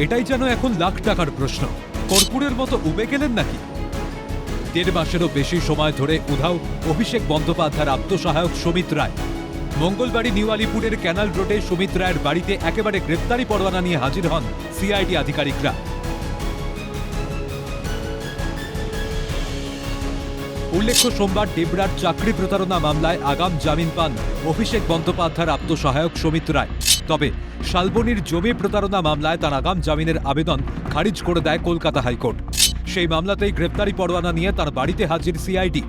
এটাই যেন এখন লাখ টাকার প্রশ্ন। কর্পূরের মতো উবে গেলেন নাকি? 1.5 মাসেরও বেশি সময় ধরে উধাও অভিষেক বন্দ্যোপাধ্যায়ের আত্মসহায়ক সুমিত রায়। মঙ্গলবারই নিউ আলিপুরের ক্যানাল রোডে সুমিত রায়ের বাড়িতে একেবারে গ্রেপ্তারি পরোয়ানা নিয়ে হাজির হন সিআইডি আধিকারিকরা। উল্লেখ্য, সোমবার ডেবরার চাকরি প্রতারণা মামলায় আগাম জামিন পান অভিষেক বন্দ্যোপাধ্যায়ের আত্মসহায়ক সুমিত রায়। তবে শালবনীর জমি প্রতারণা মামলায় তার আগাম জামিনের আবেদন খারিজ করে দেয় কলকাতা হাইকোর্ট। সেই মামলাতেই গ্রেপ্তারি পরোয়ানা নিয়ে তার বাড়িতে হাজির সিআইডি।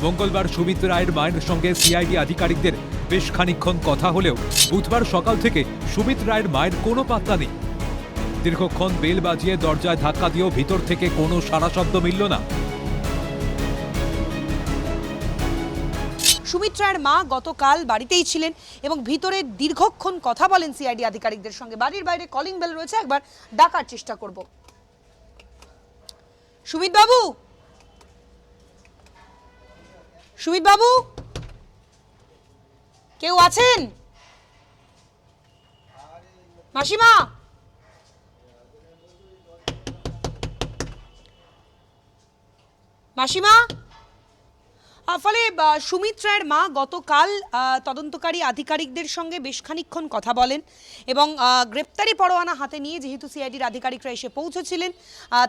মঙ্গলবার সুমিত রায়ের মায়ের সঙ্গে সিআইডি আধিকারিকদের বেশ খানিকক্ষণ কথা হলেও বুধবার সকাল থেকে সুমিত রায়ের মায়ের কোনো পাত্তা নেই। দীর্ঘক্ষণ বেল বাজিয়ে দরজায় ধাক্কা দিয়েও ভিতর থেকে কোনো সাড়া শব্দ মিলল না। সুমিত রায়ের মা গতকাল বাড়িতেই ছিলেন এবং ভিতরে দীর্ঘক্ষণ কথা বলেন সিআইডি আধিকারিকদের সঙ্গে। বাড়ির বাইরে কলিং বেল রয়েছে, একবার ডাকার চেষ্টা করব। সুমিত বাবু, সুমিত বাবু, কেউ আছেন? মাসিমা, মাসিমা। ফলে সুমিত রায়ের মা গতকাল তদন্তকারী আধিকারিকদের সঙ্গে বেশ খানিকক্ষণ কথা বলেন এবং গ্রেপ্তারি পরোয়ানা হাতে নিয়ে যেহেতু সিআইডির আধিকারিকরা এসে পৌঁছেছিলেন,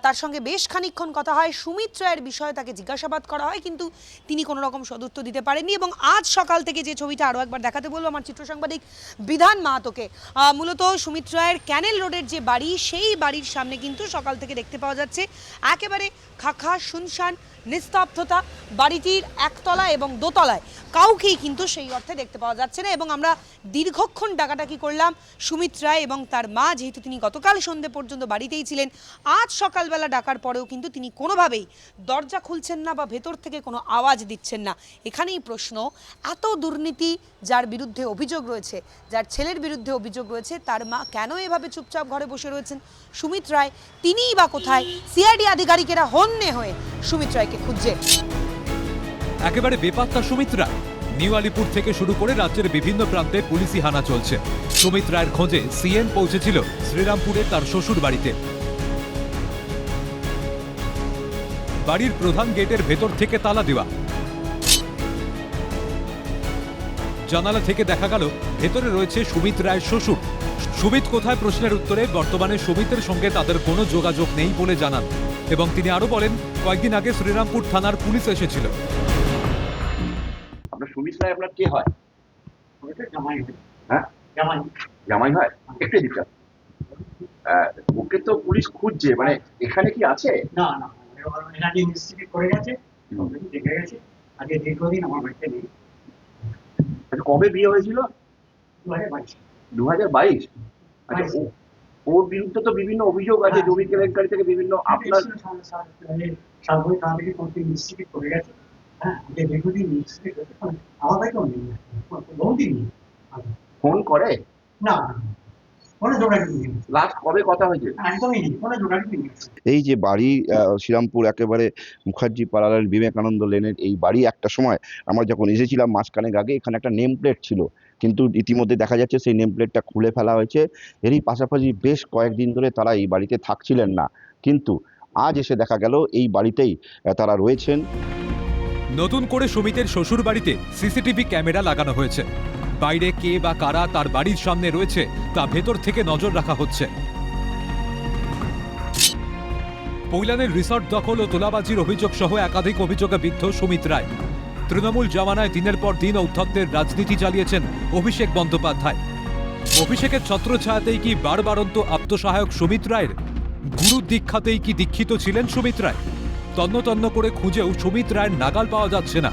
তার সঙ্গে বেশ খানিকক্ষণ কথা হয়। সুমিত রায়ের বিষয়ে তাকে জিজ্ঞাসাবাদ করা হয়, কিন্তু তিনি কোনো রকম সদুত্তর দিতে পারেননি। এবং আজ সকাল থেকে যে ছবিটা আরও একবার দেখাতে বলবো আমার চিত্র সাংবাদিক বিধান মাহাতোকে, মূলত সুমিত রায়ের ক্যানেল রোডের যে বাড়ি, সেই বাড়ির সামনে কিন্তু সকাল থেকে দেখতে পাওয়া যাচ্ছে একেবারে খাখা শুনশান নিস্তব্ধতা। বাড়িটির একতলা এবং দোতলায় কাউকেই কিন্তু সেই অর্থে দেখতে পাওয়া যাচ্ছে না। এবং আমরা দীর্ঘক্ষণ ডাকাডাকি করলাম সুমিত রায় এবং তার মা, যেহেতু তিনি গতকাল সন্ধ্যে পর্যন্ত বাড়িতেই ছিলেন। আজ সকালবেলা ডাকার পরেও কিন্তু তিনি কোনোভাবেই দরজা খুলছেন না বা ভেতর থেকে কোনো আওয়াজ দিচ্ছেন না। এখানেই প্রশ্ন, এত দুর্নীতি যার বিরুদ্ধে অভিযোগ রয়েছে, যার ছেলের বিরুদ্ধে অভিযোগ রয়েছে, তার মা কেন এভাবে চুপচাপ ঘরে বসে রয়েছেন? সুমিত রায় তিনিই বা কোথায়? সিআইডি আধিকারিকেরা হন্যে হয়ে সুমিত রায়কে খুঁজছে। একেবারে বেপাত্তা সুমিত রায়। নিউ আলিপুর থেকে শুরু করে রাজ্যের বিভিন্ন প্রান্তে পুলিশি হানা চলছে। সুমিত রায়ের খোঁজে সিএন পৌঁছেছিল শ্রীরামপুরে তার শ্বশুর বাড়িতে। বাড়ির প্রধান গেটের ভেতর থেকে তালা দেওয়া। জানালা থেকে দেখা গেল ভেতরে রয়েছে সুমিত রায়ের শ্বশুর। সুমিত কোথায় প্রশ্নের উত্তরে বর্তমানে সুমিতের সঙ্গে তাদের কোনো যোগাযোগ নেই বলে জানান। এবং তিনি আরো বলেন, কয়েকদিন আগে শ্রীরামপুর থানার পুলিশ এসেছিল। আপনার সুমিত রায় আপনার কে হয়? হ্যাঁ, জামাই হয়। একটু দিকটা ওকে তো পুলিশ খুঁজছে, মানে এখানে কি আছে? না না, এনাকে ইনভেস্টিগেট করে গেছে, দেখে গেছে। আগে দীর্ঘদিন আমার বাড়িতে নেই। কবে বিয়ে হয়েছিল? 2022। 2022? আচ্ছা, ওর বিরুদ্ধে তো বিভিন্ন অভিযোগ আছে, জমি কেলেঙ্কারি থেকে বিভিন্ন। আপনার সালবই থানা থেকে ইনভেস্টিগেট করে গেছে। হ্যাঁ, আগে দীর্ঘদিন ইনভেস্টিগেট করতে আমার বাড়িতেও নেই, বহুদিন নেই। ফোন করে না, কোনো যোগাযোগ নেই। লাস্ট কবে কথা হয়েছে? একদমই নেই, কোনো যোগাযোগ নেই। এই যে বাড়ি শ্রীরামপুর একেবারে মুখার্জি পাড়ার বিবেকানন্দ লেনের এই বাড়ি, একটা সময় আমরা যখন এসেছিলাম মাসখানেক আগে, এখানে একটা নেম প্লেট ছিল, কিন্তু ইতিমধ্যে দেখা যাচ্ছে সেই নেম প্লেটটা খুলে ফেলা হয়েছে। এরই পাশাপাশি বেশ কয়েকদিন ধরে তারা এই বাড়িতে থাকছিলেন না, কিন্তু আজ এসে দেখা গেল এই বাড়িতেই তারা রয়েছেন। নতুন করে সুমিতের শ্বশুর বাড়িতে সিসিটিভি ক্যামেরা লাগানো হয়েছে। বাইরে কে বা কারা তার বাড়ির সামনে রয়েছে তা ভেতর থেকে নজর রাখা হচ্ছে। পৈলানের রিসর্ট দখল ও তোলাবাজির অভিযোগ সহ একাধিক অভিযোগে বিদ্ধ সুমিত রায়। তৃণমূল জমানায় দিনের পর দিন ঔদ্ধত্যের রাজনীতি চালিয়েছেন অভিষেক বন্দ্যোপাধ্যায়। অভিষেকের ছত্রছায়াতেই কি বারবারন্ত আত্মসহায়ক সুমিত রায়ের? গুরু দীক্ষাতেই কি দীক্ষিত ছিলেন সুমিত রায়? তন্ন তন্ন করে খুঁজেও সুমিত রায়ের নাগাল পাওয়া যাচ্ছে না।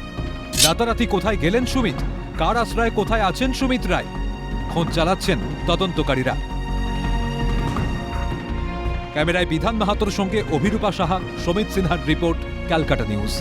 রাতারাতি কোথায় গেলেন সুমিত? কার আশ্রয়ে কোথায় আছেন সুমিত রায়? খোঁজ চালাচ্ছেন তদন্তকারীরা। ক্যামেরায় বিধান মাহাতোর সঙ্গে অভিরূপা সাহা, সমিত সিনহার রিপোর্ট, ক্যালকাটা নিউজ।